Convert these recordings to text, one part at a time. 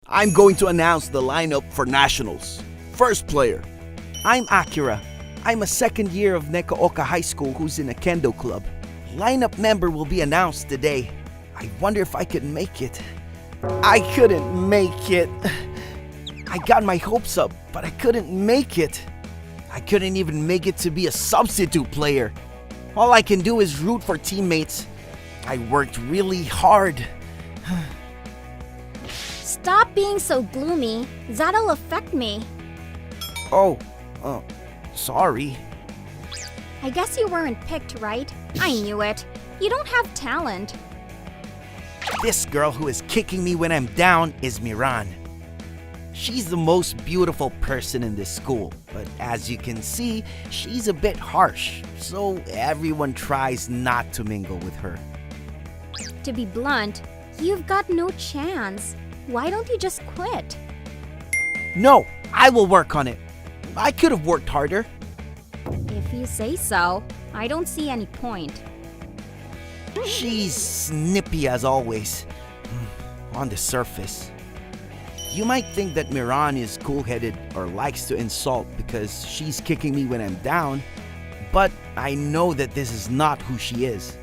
I'm going to announce the lineup for nationals. First player. I'm Akira. I'm a second year of Neko High School who's in a kendo club. Lineup member will be announced today. I wonder if I could make it. I couldn't make it. I got my hopes up, but I couldn't make it. I couldn't even make it to be a substitute player. All I can do is root for teammates. I worked really hard. Stop being so gloomy. That'll affect me. Oh, sorry. I guess you weren't picked, right? I knew it. You don't have talent. This girl who is kicking me when I'm down is Miran. She's the most beautiful person in this school, but as you can see, she's a bit harsh, so everyone tries not to mingle with her. To be blunt, you've got no chance. Why don't you just quit? No, I will work on it. I could have worked harder. If you say so, I don't see any point. She's snippy as always, on the surface. You might think that Miran is cool-headed or likes to insult because she's kicking me when I'm down, but I know that this is not who she is.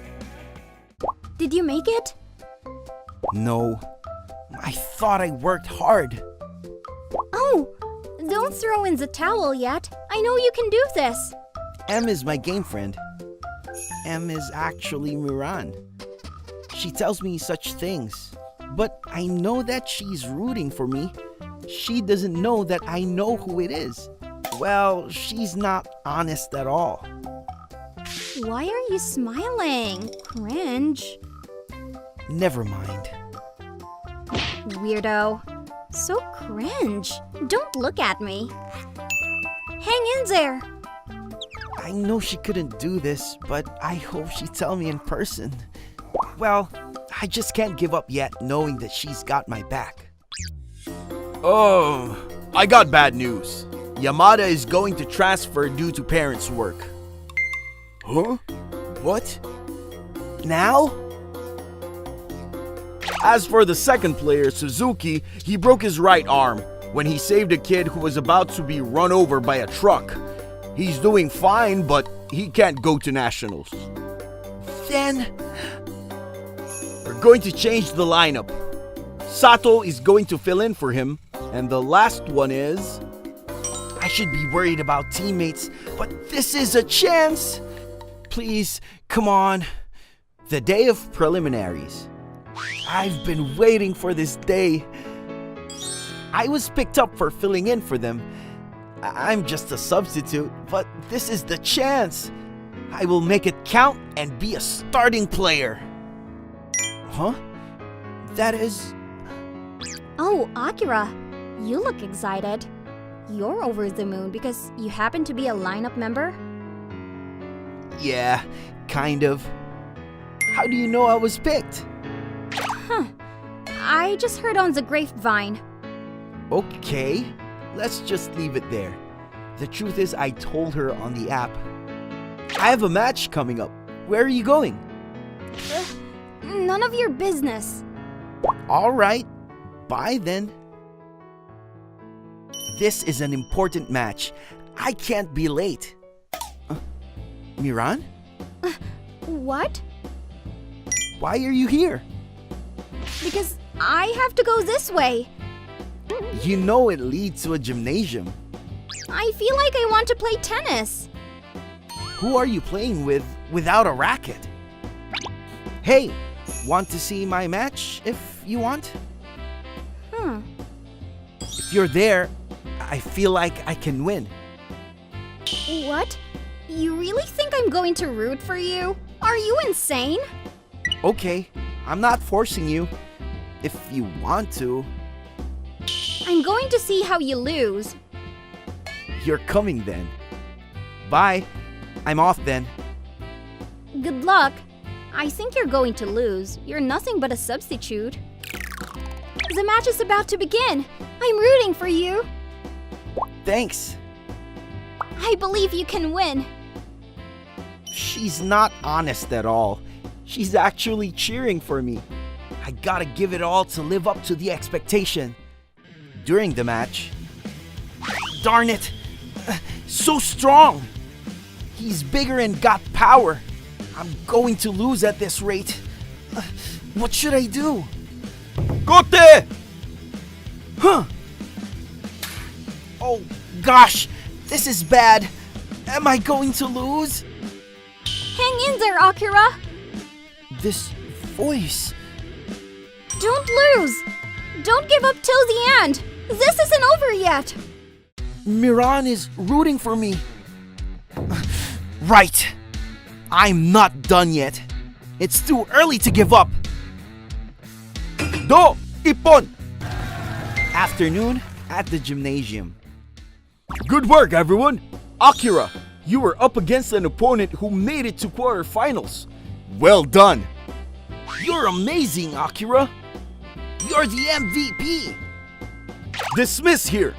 Did you make it? No, I thought I worked hard. Oh, don't throw in the towel yet. I know you can do this. M is my game friend. M is actually Miran. She tells me such things, but I know that she's rooting for me. She doesn't know that I know who it is. Well, she's not honest at all. Why are you smiling? Cringe. Never mind. Weirdo. So cringe. Don't look at me. Hang in there. I know she couldn't do this, but I hope she'd tell me in person. Well, I just can't give up yet knowing that she's got my back. Oh, I got bad news. Yamada is going to transfer due to parents' work. Huh? What? Now? As for the second player, Suzuki, he broke his right arm when he saved a kid who was about to be run over by a truck. He's doing fine, but he can't go to nationals. Then, we're going to change the lineup. Sato is going to fill in for him, and the last one is... I should be worried about teammates, but this is a chance! Please, come on. The day of preliminaries. I've been waiting for this day. I was picked up for filling in for them. I'm just a substitute, but this is the chance. I will make it count and be a starting player. Huh? That is... Oh, Akira, you look excited. You're over the moon because you happen to be a lineup member? Yeah, kind of. How do you know I was picked? Huh. I just heard on the grapevine. Okay, let's just leave it there. The truth is, I told her on the app. I have a match coming up. Where are you going? None of your business. Alright, bye then. This is an important match. I can't be late. Miran? What? Why are you here? Because I have to go this way. You know it leads to a gymnasium. I feel like I want to play tennis. Who are you playing with without a racket? Hey, want to see my match if you want? If you're there, I feel like I can win. What? You really think I'm going to root for you? Are you insane? Okay, I'm not forcing you. If you want to. I'm going to see how you lose. You're coming then. Bye. I'm off then. Good luck. I think you're going to lose. You're nothing but a substitute. The match is about to begin. I'm rooting for you. Thanks. I believe you can win. She's not honest at all. She's actually cheering for me. I gotta give it all to live up to the expectation. during the match. Darn it! So strong! He's bigger and got power. I'm going to lose at this rate. What should I do? Gote! Huh! Oh gosh, this is bad. Am I going to lose? Hang in there, Akira! This voice. Don't lose! Don't give up till the end! This isn't over yet! Miran is rooting for me. Right. I'm not done yet. It's too early to give up. Do! Ipon! Afternoon at the gymnasium. Good work, everyone! Akira, you were up against an opponent who made it to quarterfinals. Well done! You're amazing, Akira! You're the MVP! Dismiss here!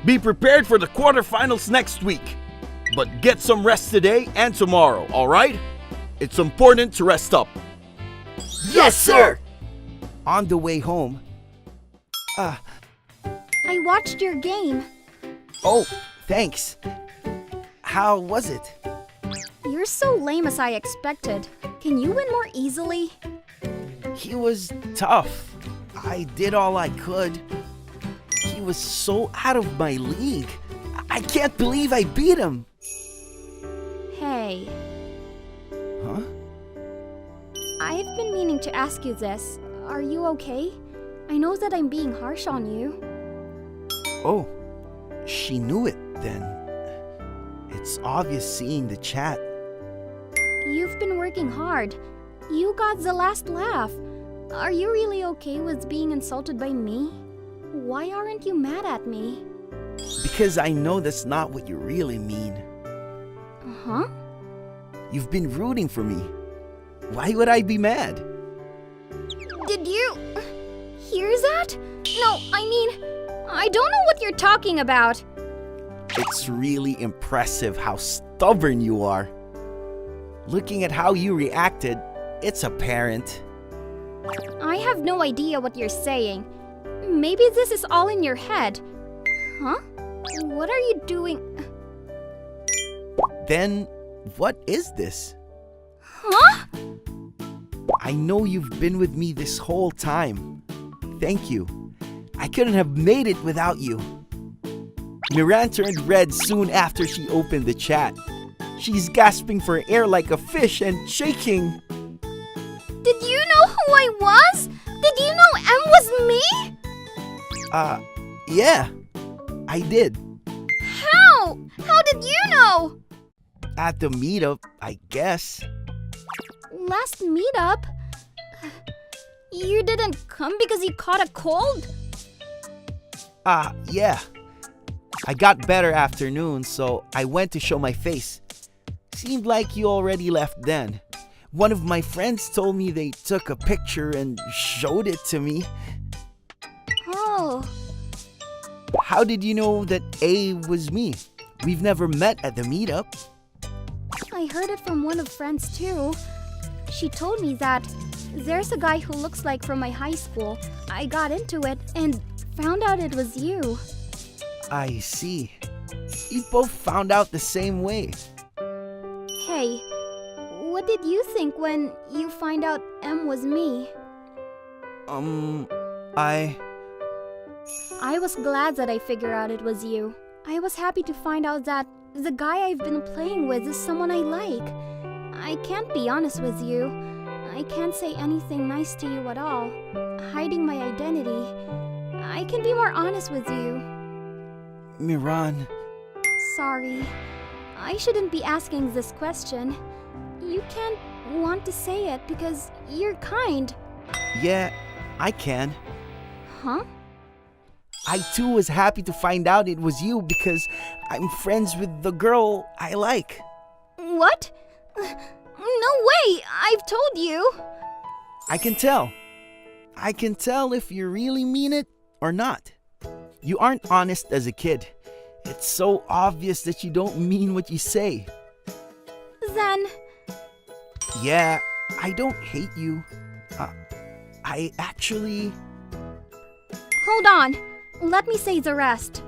Be prepared for the quarterfinals next week. But get some rest today and tomorrow, alright? It's important to rest up. Yes, sir! On the way home. I watched your game. Oh, thanks. How was it? You're so lame as I expected. Can you win more easily? He was tough. I did all I could. He was so out of my league. I can't believe I beat him. Hey. Huh? I've been meaning to ask you this. Are you okay? I know that I'm being harsh on you. Oh, she knew it then. It's obvious seeing the chat. You've been working hard. You got the last laugh. Are you really okay with being insulted by me? Why aren't you mad at me? Because I know that's not what you really mean. Huh? You've been rooting for me. Why would I be mad? Did you hear that? No, I mean, I don't know what you're talking about. It's really impressive how stubborn you are. Looking at how you reacted, it's apparent. I have no idea what you're saying. Maybe this is all in your head. Huh? What are you doing? Then, what is this? Huh? I know you've been with me this whole time. Thank you. I couldn't have made it without you. Miran turned red soon after she opened the chat. She's gasping for air like a fish and shaking. Did you know who I was? Did you know M was me? Yeah. I did. How? How did you know? At the meetup, I guess. Last meetup? You didn't come because you caught a cold? Yeah. I got better afternoon, so I went to show my face. Seemed like you already left then. One of my friends told me they took a picture and showed it to me. Oh. How did you know that A was me? We've never met at the meetup. I heard it from one of friends too. She told me that there's a guy who looks like from my high school. I got into it and found out it was you. I see. We both found out the same way. Hey, what did you think when you find out M was me? I was glad that I figured out it was you. I was happy to find out that the guy I've been playing with is someone I like. I can't be honest with you. I can't say anything nice to you at all. Hiding my identity. I can be more honest with you. Miran. Sorry. I shouldn't be asking this question. You can't want to say it because you're kind. Yeah, I can. Huh? I too was happy to find out it was you because I'm friends with the girl I like. What? No way! I've told you! I can tell. I can tell if you really mean it or not. You aren't honest as a kid. It's so obvious that you don't mean what you say. Then... Yeah, I don't hate you. I actually... Hold on. Let me say the rest.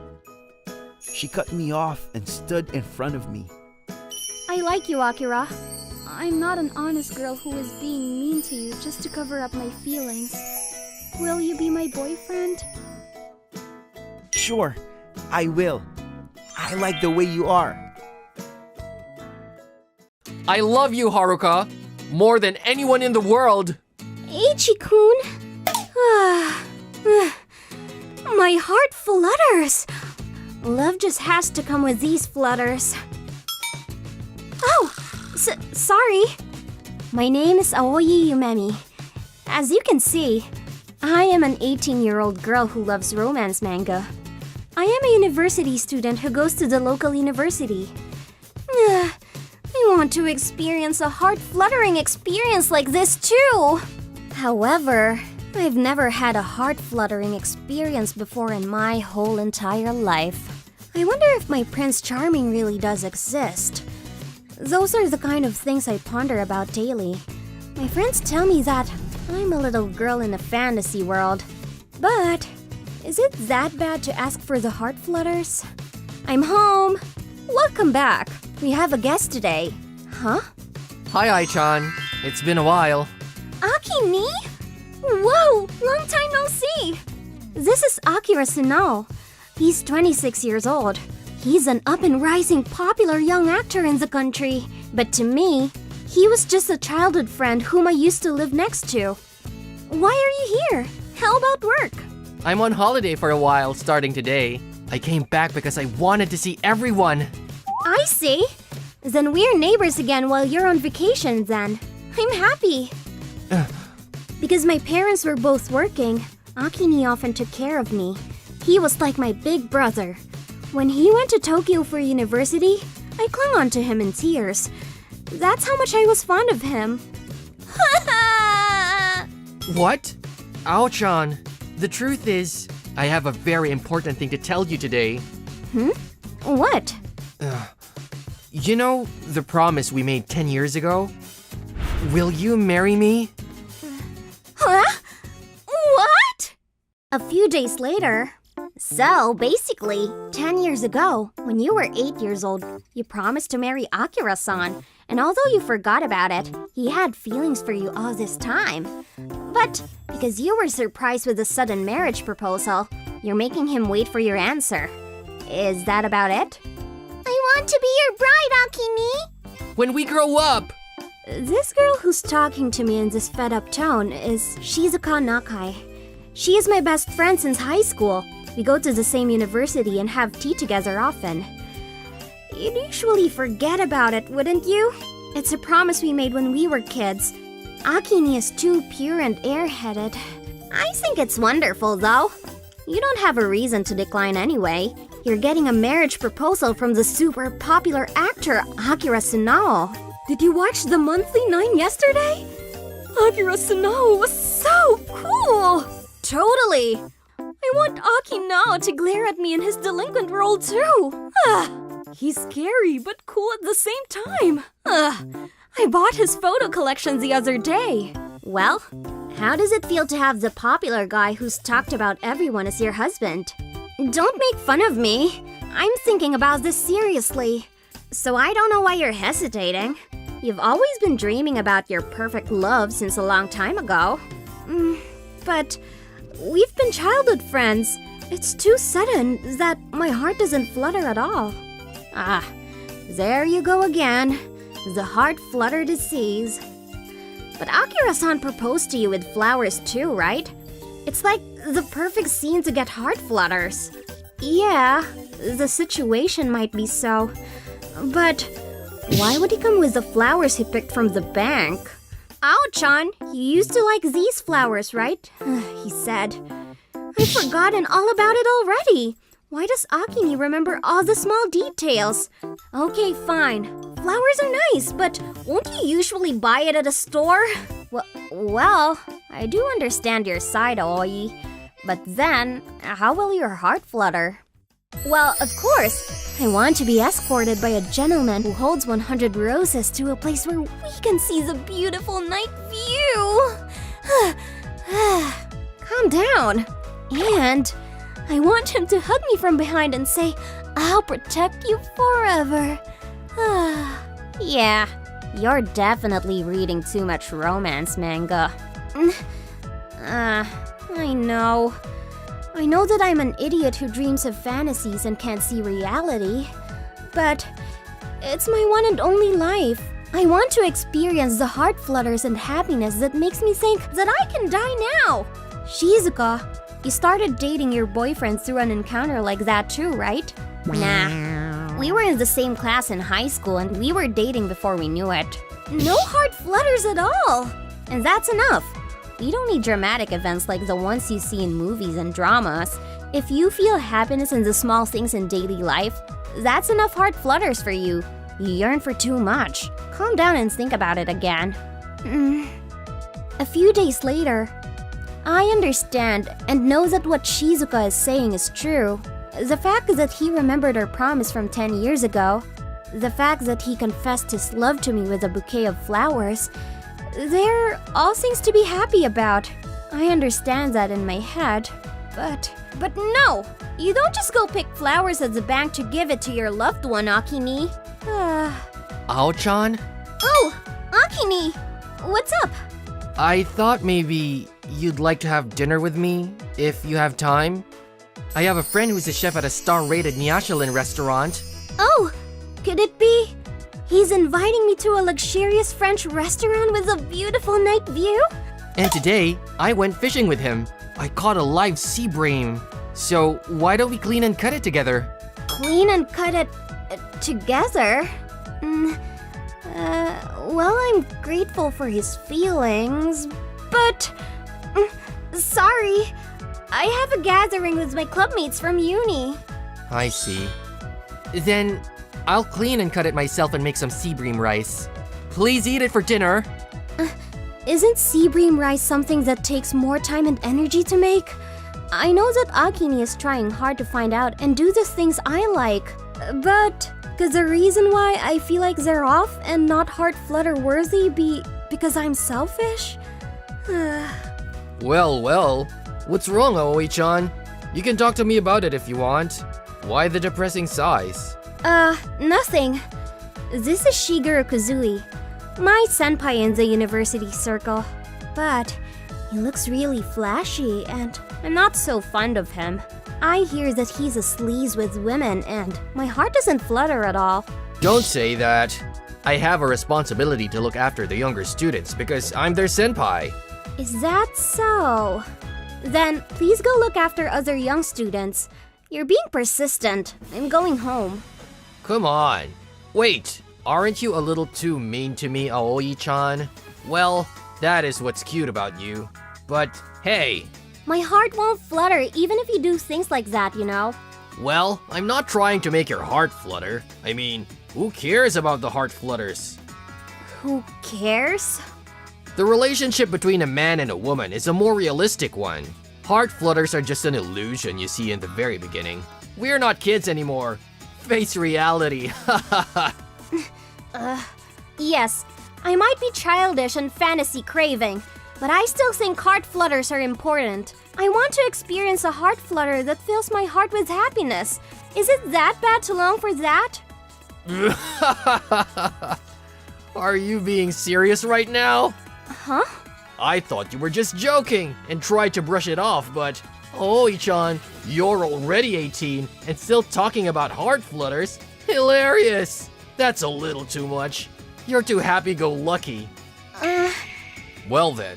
She cut me off and stood in front of me. I like you, Akira. I'm not an honest girl who is being mean to you just to cover up my feelings. Will you be my boyfriend? Sure, I will. I like the way you are. I love you, Haruka, more than anyone in the world. Ichi-kun. My heart flutters. Love just has to come with these flutters. Oh, sorry. My name is Aoi Yumemi. As you can see, I am an 18-year-old girl who loves romance manga. I am a university student who goes to the local university. I want to experience a heart-fluttering experience like this too. However, I've never had a heart-fluttering experience before in my whole entire life. I wonder if my Prince Charming really does exist. Those are the kind of things I ponder about daily. My friends tell me that I'm a little girl in a fantasy world. But is it that bad to ask for the heart flutters? I'm home. Welcome back. We have a guest today. Huh? Hi, Ai-chan. It's been a while. Aki-ni? Whoa, long time no see. This is Akira Sunao. He's 26 years old. He's an up-and-rising popular young actor in the country. But to me, he was just a childhood friend whom I used to live next to. Why are you here? How about work? I'm on holiday for a while, starting today. I came back because I wanted to see everyone. I see. Then we're neighbors again while you're on vacation then. I'm happy. Because my parents were both working, Aki-ni often took care of me. He was like my big brother. When he went to Tokyo for university, I clung on to him in tears. That's how much I was fond of him. What? Ao-chan, the truth is, I have a very important thing to tell you today. What? You know the promise we made 10 years ago? Will you marry me? Huh? What? A few days later. So, basically, 10 years ago, when you were 8 years old, you promised to marry Akira-san. And although you forgot about it, he had feelings for you all this time. But because you were surprised with a sudden marriage proposal, you're making him wait for your answer. Is that about it? I want to be your bride, Aki-ni! When we grow up! This girl who's talking to me in this fed-up tone is Shizuka Nakai. She is my best friend since high school. We go to the same university and have tea together often. You'd usually forget about it, wouldn't you? It's a promise we made when we were kids. Aki-ni is too pure and airheaded. I think it's wonderful, though. You don't have a reason to decline anyway. You're getting a marriage proposal from the super popular actor Akira Sunao. Did you watch the monthly 9 yesterday? Akira Sunao was so cool! Totally! I want Aki now to glare at me in his delinquent role too. He's scary but cool at the same time. I bought his photo collection the other day. Well, how does it feel to have the popular guy who's talked about everyone as your husband? Don't make fun of me. I'm thinking about this seriously. So I don't know why you're hesitating. You've always been dreaming about your perfect love since a long time ago. But we've been childhood friends. It's too sudden that my heart doesn't flutter at all. There you go again. The heart flutter disease. But Akira-san proposed to you with flowers too, right? It's like the perfect scene to get heart flutters. Yeah, the situation might be so. But why would he come with the flowers he picked from the bank? Ao-chan, you used to like these flowers, right? He said. I've forgotten all about it already. Why does Aki-ni remember all the small details? Okay, fine. Flowers are nice, but won't you usually buy it at a store? Well, I do understand your side, Aoi. But then, how will your heart flutter? Well, of course. I want to be escorted by a gentleman who holds 100 roses to a place where we can see the beautiful night view. Calm down. And I want him to hug me from behind and say, "I'll protect you forever." Yeah, you're definitely reading too much romance manga. I know. I know that I'm an idiot who dreams of fantasies and can't see reality. But it's my one and only life. I want to experience the heart flutters and happiness that makes me think that I can die now. Shizuka, you started dating your boyfriend through an encounter like that too, right? Nah. We were in the same class in high school and we were dating before we knew it. No heart flutters at all! And that's enough. We don't need dramatic events like the ones you see in movies and dramas. If you feel happiness in the small things in daily life, that's enough heart flutters for you. You yearn for too much. Calm down and think about it again. A few days later, I understand and know that what Shizuka is saying is true. The fact that he remembered our promise from 10 years ago, the fact that he confessed his love to me with a bouquet of flowers, they're all things to be happy about. I understand that in my head, but no! You don't just go pick flowers at the bank to give it to your loved one, Akini. Ao-chan? Oh, Akini! What's up? I thought maybe you'd like to have dinner with me, if you have time. I have a friend who's a chef at a star-rated Michelin restaurant. Oh, could it be? He's inviting me to a luxurious French restaurant with a beautiful night view? And today, I went fishing with him. I caught a live sea bream. So why don't we clean and cut it together? Clean and cut it together? Well, I'm grateful for his feelings, but sorry. I have a gathering with my clubmates from uni. I see. Then I'll clean and cut it myself and make some sea bream rice. Please eat it for dinner. Isn't sea bream rice something that takes more time and energy to make? I know that Akini is trying hard to find out and do the things I like, but could the reason why I feel like they're off and not heart flutter worthy be because I'm selfish? Well, what's wrong, Aoi-chan? You can talk to me about it if you want. Why the depressing sighs? Nothing. This is Shigeru Kuzui, my senpai in the university circle. But he looks really flashy and I'm not so fond of him. I hear that he's a sleaze with women and my heart doesn't flutter at all. Don't say that. I have a responsibility to look after the younger students because I'm their senpai. Is that so? Then please go look after other young students. You're being persistent. I'm going home. Come on. Wait, aren't you a little too mean to me, Aoi-chan? Well, that is what's cute about you. But hey. My heart won't flutter even if you do things like that, you know? Well, I'm not trying to make your heart flutter. I mean, who cares about the heart flutters? Who cares? The relationship between a man and a woman is a more realistic one. Heart flutters are just an illusion you see in the very beginning. We're not kids anymore. Face reality. Yes, I might be childish and fantasy craving, but I still think heart flutters are important. I want to experience a heart flutter that fills my heart with happiness. Is it that bad to long for that? Are you being serious right now? Huh? I thought you were just joking and tried to brush it off, but Oi-chan, you're already 18 and still talking about heart flutters? Hilarious! That's a little too much. You're too happy-go-lucky. Well then,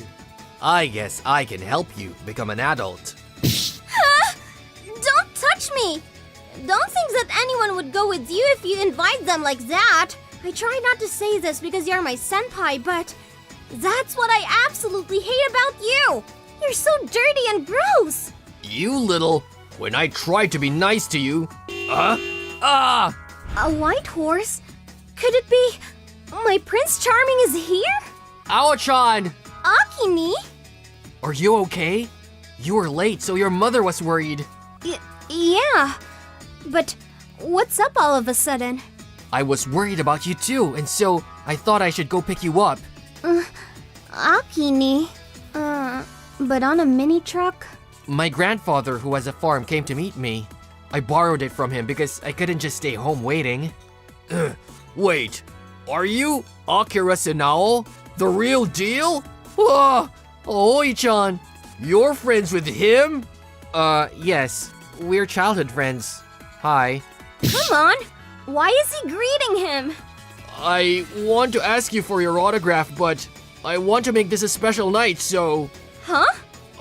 I guess I can help you become an adult. Don't touch me! Don't think that anyone would go with you if you invite them like that. I try not to say this because you're my senpai, but that's what I absolutely hate about you! You're so dirty and gross! You little... When I tried to be nice to you... A white horse? Could it be... my Prince Charming is here? Ao-chan! Akini? Are you okay? You were late, so your mother was worried. Yeah. But what's up all of a sudden? I was worried about you too, and so I thought I should go pick you up. Akini? But on a mini truck? My grandfather, who has a farm, came to meet me. I borrowed it from him because I couldn't just stay home waiting. Wait, are you Akira Senao? The real deal? Ah, Oi-chan, you're friends with him? Yes. We're childhood friends. Hi. Come on! Why is he greeting him? I want to ask you for your autograph, but I want to make this a special night, so... Huh?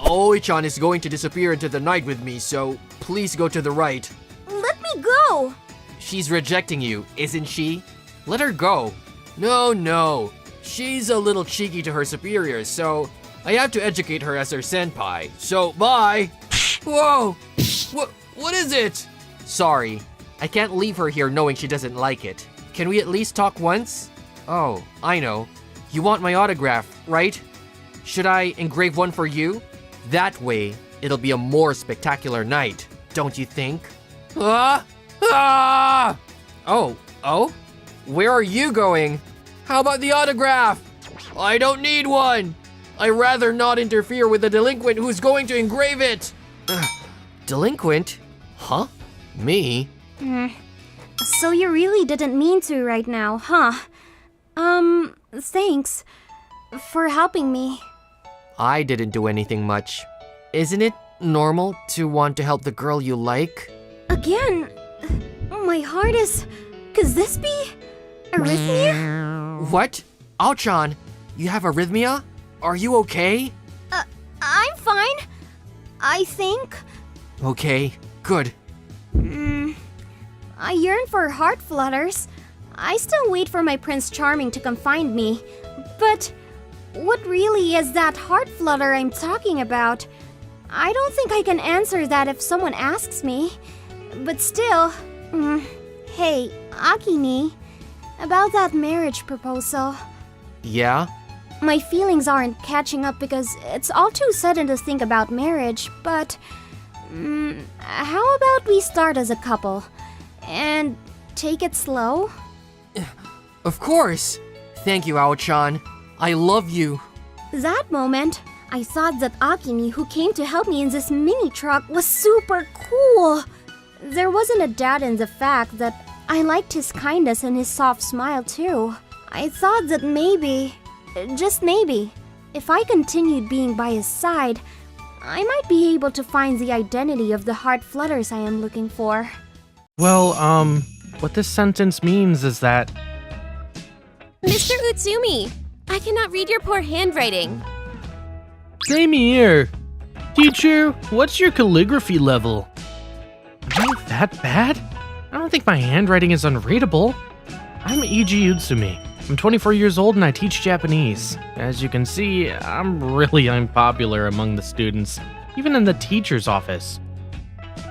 Oi-chan is going to disappear into the night with me, so please go to the right. Let me go! She's rejecting you, isn't she? Let her go. No. She's a little cheeky to her superiors, so I have to educate her as her senpai. So, bye! Whoa! What is it? Sorry. I can't leave her here knowing she doesn't like it. Can we at least talk once? Oh, I know. You want my autograph, right? Should I engrave one for you? That way, it'll be a more spectacular night, don't you think? Ah! Oh? Where are you going? How about the autograph? I don't need one! I'd rather not interfere with the delinquent who's going to engrave it! Delinquent? Huh? Me? So you really didn't mean to right now, huh? Thanks for helping me. I didn't do anything much. Isn't it normal to want to help the girl you like? Again, my heart is... Could this be arrhythmia? What? Ao-chan, you have arrhythmia? Are you okay? I'm fine. I think. Okay, good. I yearn for heart flutters. I still wait for my Prince Charming to come find me. But what really is that heart flutter I'm talking about? I don't think I can answer that if someone asks me. But still, hey, Akini, about that marriage proposal. Yeah? My feelings aren't catching up because it's all too sudden to think about marriage, but how about we start as a couple and take it slow? Of course! Thank you, Ao-chan. I love you. That moment, I thought that Akini, who came to help me in this mini truck, was super cool. There wasn't a doubt in the fact that I liked his kindness and his soft smile too. I thought that maybe, just maybe, if I continued being by his side, I might be able to find the identity of the heart flutters I am looking for. Well, what this sentence means is that... Mr. Utsumi, I cannot read your poor handwriting. Same here. Teacher, what's your calligraphy level? Am I that bad? I don't think my handwriting is unreadable. I'm E.G. Utsumi. I'm 24 years old and I teach Japanese. As you can see, I'm really unpopular among the students, even in the teacher's office.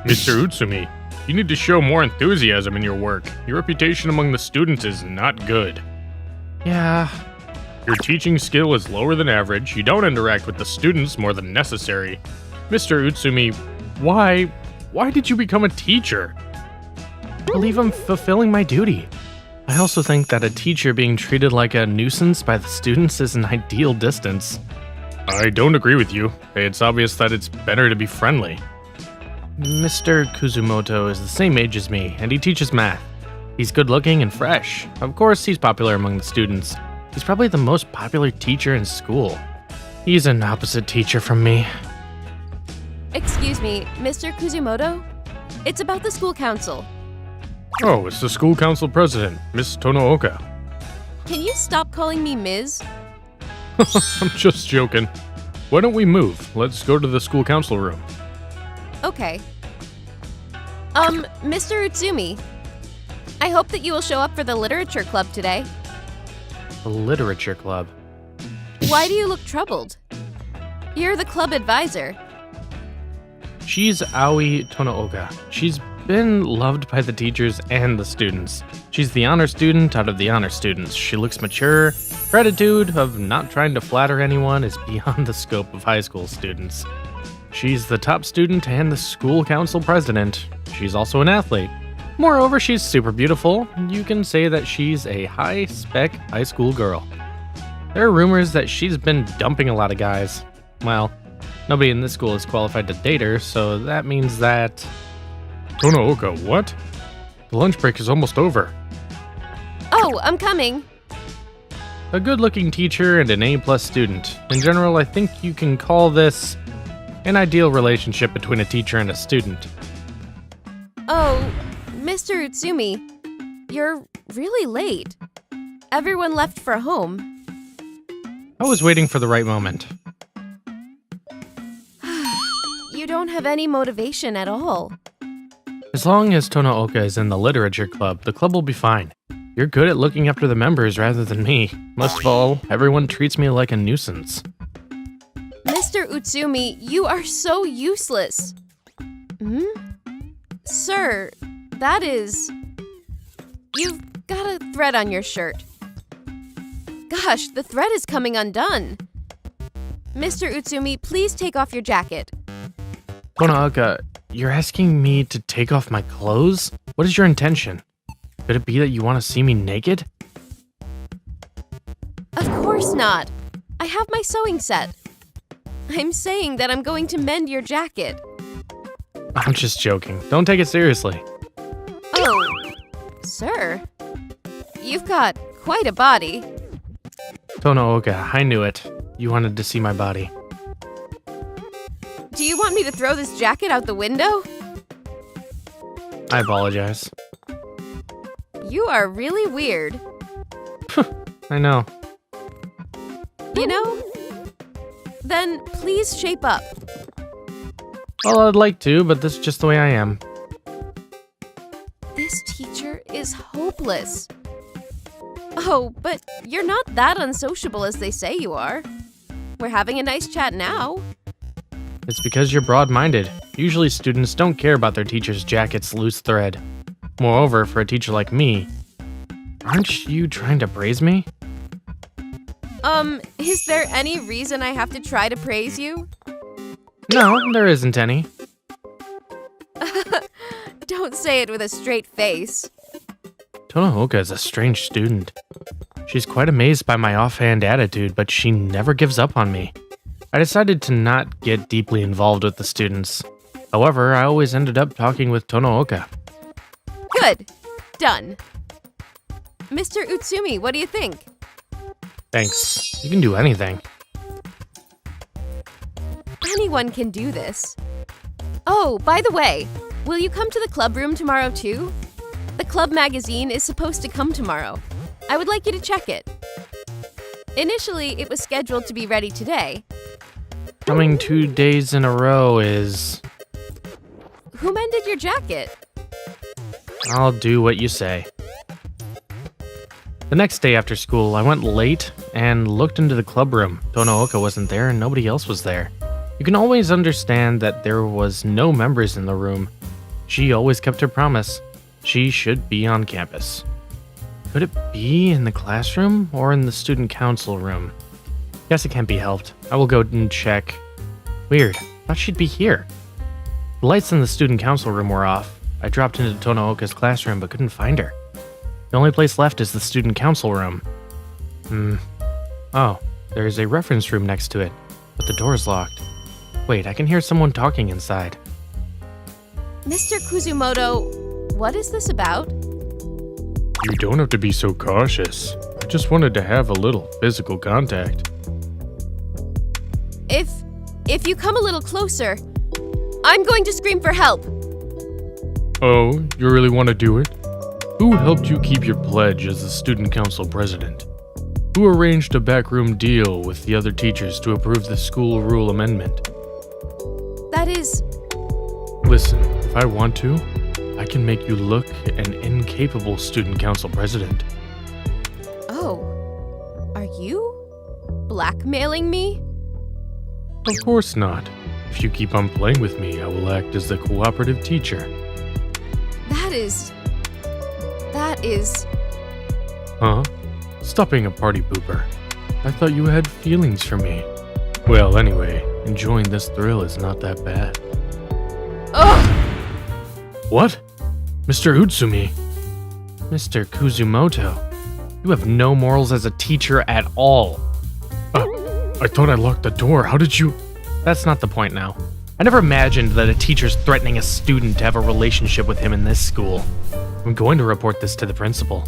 Mr. Utsumi, you need to show more enthusiasm in your work. Your reputation among the students is not good. Yeah. Your teaching skill is lower than average. You don't interact with the students more than necessary. Mr. Utsumi, why did you become a teacher? I believe I'm fulfilling my duty. I also think that a teacher being treated like a nuisance by the students is an ideal distance. I don't agree with you. It's obvious that it's better to be friendly. Mr. Kuzumoto is the same age as me, and he teaches math. He's good looking and fresh. Of course, he's popular among the students. He's probably the most popular teacher in school. He's an opposite teacher from me. Excuse me, Mr. Kuzumoto? It's about the school council. Oh, it's the school council president, Miss Tonooka. Can you stop calling me Ms.? I'm just joking. Why don't we move? Let's go to the school council room. Okay. Mr. Utsumi, I hope that you will show up for the literature club today. The literature club. Why do you look troubled? You're the club advisor. She's Aoi Tonooka. She's been loved by the teachers and the students. She's the honor student out of the honor students. She looks mature. Her attitude of not trying to flatter anyone is beyond the scope of high school students. She's the top student and the school council president. She's also an athlete. Moreover, she's super beautiful. You can say that she's a high-spec high school girl. There are rumors that she's been dumping a lot of guys. Well, Nobody in this school is qualified to date her, so that means that... Tonooka, what? The lunch break is almost over. Oh, I'm coming. A good-looking teacher and an A-plus student. In general, I think you can call this an ideal relationship between a teacher and a student. Oh, Mr. Utsumi, you're really late. Everyone left for home. I was waiting for the right moment. You don't have any motivation at all. As long as Tonooka is in the literature club, the club will be fine. You're good at looking after the members rather than me. Most of all, everyone treats me like a nuisance. Mr. Utsumi, you are so useless. Sir, that is... You've got a thread on your shirt. Gosh, the thread is coming undone. Mr. Utsumi, please take off your jacket. Tonooka, you're asking me to take off my clothes? What is your intention? Could it be that you want to see me naked? Of course not. I have my sewing set. I'm saying that I'm going to mend your jacket. I'm just joking. Don't take it seriously. Oh, sir. You've got quite a body. Tonooka, I knew it. You wanted to see my body. Do you want me to throw this jacket out the window? I apologize. You are really weird. I know. You know? Then please shape up. Well, I'd like to, but this is just the way I am. This teacher is hopeless. Oh, but you're not that unsociable as they say you are. We're having a nice chat now. It's because you're broad-minded. Usually students don't care about their teacher's jacket's loose thread. Moreover, for a teacher like me, aren't you trying to praise me? Is there any reason I have to try to praise you? No, there isn't any. Don't say it with a straight face. Tonooka is a strange student. She's quite amazed by my offhand attitude, but she never gives up on me. I decided to not get deeply involved with the students. However, I always ended up talking with Tonooka. Good. Done. Mr. Utsumi, what do you think? Thanks. You can do anything. Anyone can do this. Oh, by the way, will you come to the club room tomorrow too? The club magazine is supposed to come tomorrow. I would like you to check it. Initially, it was scheduled to be ready today. Coming 2 days in a row is... Who mended your jacket? I'll do what you say. The next day after school, I went late and looked into the club room. Tonooka wasn't there and nobody else was there. You can always understand that there was no members in the room. She always kept her promise. She should be on campus. Could it be in the classroom or in the student council room? Guess it can't be helped. I will go and check. Weird. Thought she'd be here. The lights in the student council room were off. I dropped into Tonooka's classroom but couldn't find her. The only place left is the student council room. Oh, there's a reference room next to it, but the door's locked. Wait, I can hear someone talking inside. Mr. Kuzumoto, what is this about? You don't have to be so cautious. I just wanted to have a little physical contact. If you come a little closer, I'm going to scream for help. Oh, you really want to do it? Who helped you keep your pledge as the student council president? Who arranged a backroom deal with the other teachers to approve the school rule amendment? That is... Listen, if I want to, I can make you look an incapable student council president. Oh, are you blackmailing me? Of course not. If you keep on playing with me, I will act as the cooperative teacher. That is... Huh? Stop being a party pooper. I thought you had feelings for me. Well, anyway, enjoying this thrill is not that bad. Ugh! What? Mr. Utsumi? Mr. Kuzumoto, you have no morals as a teacher at all. I thought I locked the door. How did you... That's not the point now. I never imagined that a teacher's threatening a student to have a relationship with him in this school. I'm going to report this to the principal.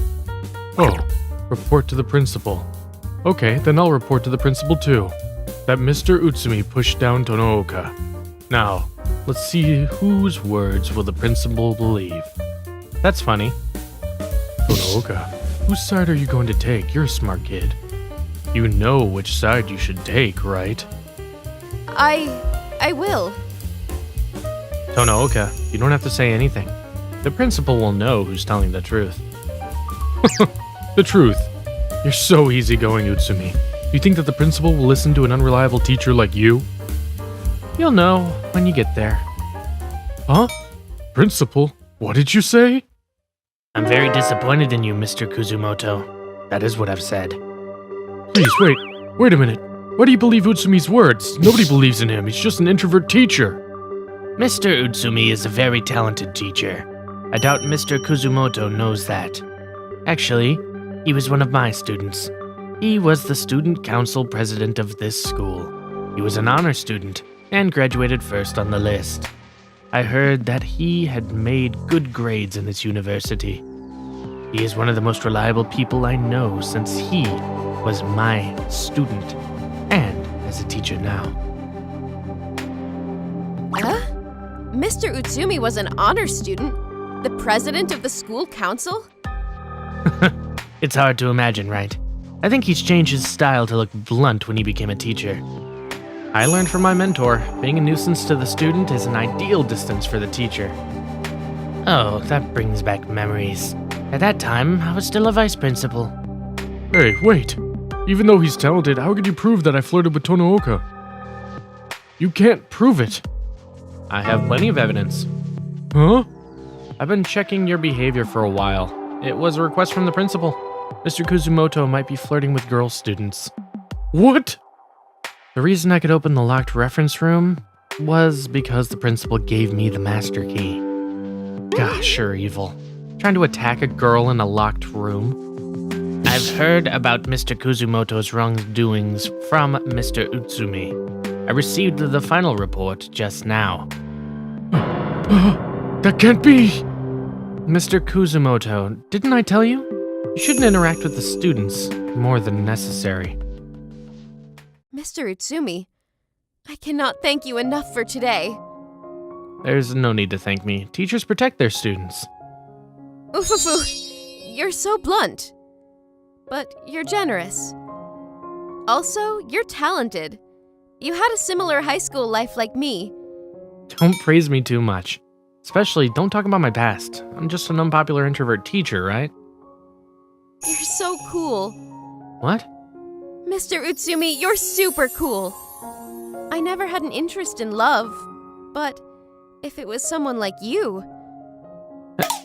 Oh, report to the principal. Okay, then I'll report to the principal too. That Mr. Utsumi pushed down Tonooka. Now, let's see whose words will the principal believe. That's funny. Tonooka, whose side are you going to take? You're a smart kid. You know which side you should take, right? I will. Tonooka, you don't have to say anything. The principal will know who's telling the truth. The truth. You're so easygoing, Utsumi. You think that the principal will listen to an unreliable teacher like you? You'll know when you get there. Huh? Principal? What did you say? I'm very disappointed in you, Mr. Kuzumoto. That is what I've said. Please, wait a minute. Why do you believe Utsumi's words? Nobody believes in him. He's just an introvert teacher. Mr. Utsumi is a very talented teacher. I doubt Mr. Kuzumoto knows that. Actually, he was one of my students. He was the student council president of this school. He was an honor student and graduated first on the list. I heard that he had made good grades in this university. He is one of the most reliable people I know since he was my student and as a teacher now. Huh? Mr. Utsumi was an honor student? The president of the school council? It's hard to imagine, right? I think he's changed his style to look blunt when he became a teacher. I learned from my mentor, being a nuisance to the student is an ideal distance for the teacher. Oh, that brings back memories. At that time, I was still a vice principal. Hey, wait. Even though he's talented, how could you prove that I flirted with Tonooka? You can't prove it. I have plenty of evidence. Huh? I've been checking your behavior for a while. It was a request from the principal. Mr. Kuzumoto might be flirting with girl students. What? The reason I could open the locked reference room was because the principal gave me the master key. Gosh, you're evil. Trying to attack a girl in a locked room? I've heard about Mr. Kuzumoto's wrongdoings from Mr. Utsumi. I received the final report just now. That can't be! Mr. Kuzumoto, didn't I tell you? You shouldn't interact with the students more than necessary. Mr. Utsumi, I cannot thank you enough for today. There's no need to thank me. Teachers protect their students. Oofufu, you're so blunt. But you're generous. Also, you're talented. You had a similar high school life like me. Don't praise me too much. Especially, don't talk about my past. I'm just an unpopular introvert teacher, right? You're so cool. What? Mr. Utsumi, you're super cool. I never had an interest in love, but if it was someone like you...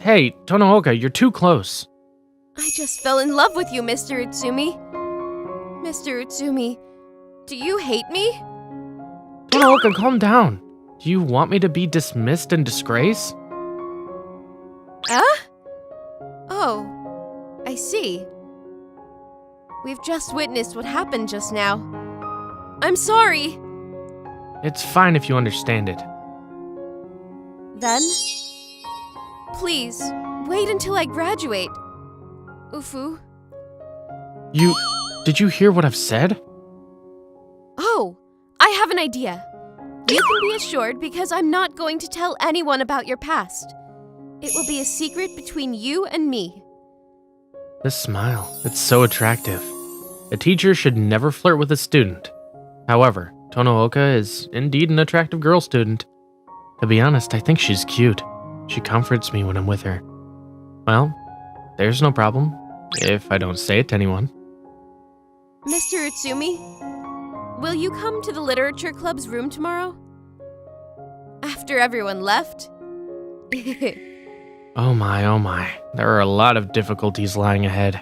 Hey, Tonooka, you're too close. I just fell in love with you, Mr. Utsumi. Mr. Utsumi, do you hate me? Tonooka, calm down. Do you want me to be dismissed in disgrace? Oh, I see. We've just witnessed what happened just now. I'm sorry. It's fine if you understand it. Then, please, wait until I graduate. Ufu. Did you hear what I've said? Oh, I have an idea. You can be assured because I'm not going to tell anyone about your past. It will be a secret between you and me. This smile, it's so attractive. A teacher should never flirt with a student. However, Tonooka is indeed an attractive girl student. To be honest, I think she's cute. She comforts me when I'm with her. Well, there's no problem, if I don't say it to anyone. Mr. Utsumi, will you come to the literature club's room tomorrow? After everyone left? Oh my, there are a lot of difficulties lying ahead.